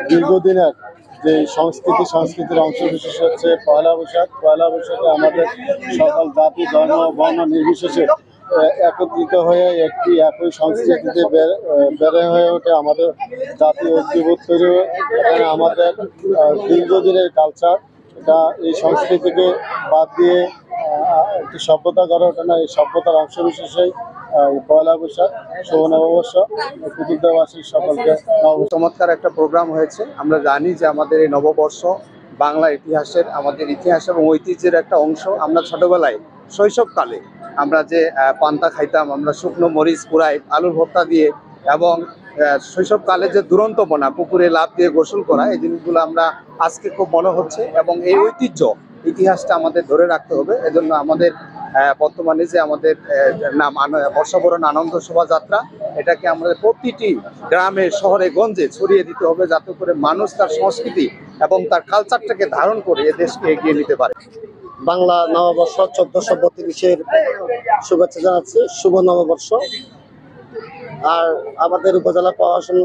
দীর্ঘদিনের যে সংস্কৃতির অংশ বিশেষ হচ্ছে পয়লা বৈশাখ। পয়লা বৈশাখে আমাদের সকল জাতি ধর্ম বর্ণ নির্বিশেষে একত্রিত হয়ে একই সংস্কৃতিতে বেড়ে হয়ে ওঠে আমাদের জাতীয় ঐক্যবোধ তৈরি হয়। এখানে আমাদের দীর্ঘদিনের কালচার, এটা এই সংস্কৃতিকে বাদ দিয়ে একটি সভ্যতা গড়ে ওঠে না। এই সভ্যতার অংশ বিশেষেই পয়লা বৈশাখ, শুভ নববর্ষ, কুতুবদিয়াবাসীর সকলকে চমৎকার একটা প্রোগ্রাম হয়েছে। আমরা জানি যে আমাদের এই নববর্ষ বাংলা ইতিহাসের, আমাদের ইতিহাস এবং ঐতিহ্যের একটা অংশ। আমরা ছোটবেলায় শৈশবকালে আমরা যে পান্তা খাইতাম, আমরা শুকনো মরিচ পুরাই আলুর ভর্তা দিয়ে, এবং শৈশবকালে যে দুরন্তপনা, পুকুরে লাফ দিয়ে গোসল করা, এই জিনিসগুলো আমরা আজকে খুব মনে হচ্ছে। এবং এই ঐতিহ্য ইতিহাসটা আমাদের ধরে রাখতে হবে। এজন্য আমাদের বর্তমানে যে আমাদের বর্ষবরণ আনন্দ শোভাযাত্রা, এটাকে আমাদের প্রতিটি গ্রামে শহরে গঞ্জে ছড়িয়ে দিতে হবে, যাতে করে মানুষ তার সংস্কৃতি এবং তার কালচারটাকে ধারণ করে এ দেশকে এগিয়ে নিতে পারে। বাংলা নববর্ষ 1432-এর শুভেচ্ছা জানাচ্ছি। শুভ নববর্ষ। আর আমাদের উপজেলা প্রশাসন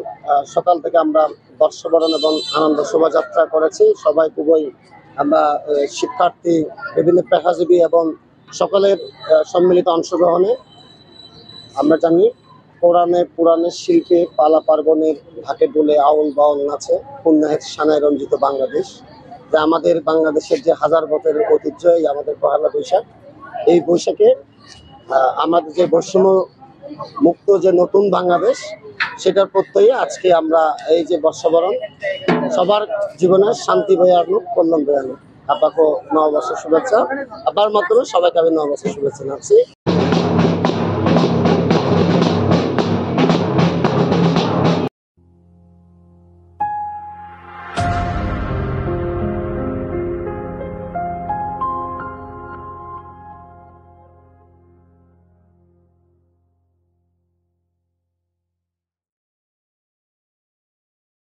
সকাল থেকে আমরা বর্ষবরণ এবং আনন্দ শোভাযাত্রা করেছি। সবাই খুবই আমরা শিক্ষার্থী, বিভিন্ন পেশাজীবী এবং সকলের সম্মিলিত অংশগ্রহণে আমরা জানি পুরাণের শিল্পে, পালা পার্বণের ঢাকে ডোলে, আউল বাউল নাচে, পুণ্যাহের সানায় রঞ্জিত বাংলাদেশ। যে আমাদের বাংলাদেশের যে হাজার বছরের ঐতিহ্য, এই আমাদের পহেলা বৈশাখ। এই বৈশাখে আমাদের যে বৈষম্য মুক্ত যে নতুন বাংলাদেশ, সেটার প্রত্যয়ে আজকে আমরা এই যে বর্ষবরণ, সবার জীবনে শান্তি বয়ে আনুক, কল্যাণ বয়ে আনুক। আপনাকে নববর্ষের শুভেচ্ছা। আপনার মাধ্যমে সবাইকে আমি নববর্ষের শুভেচ্ছা জানাচ্ছি।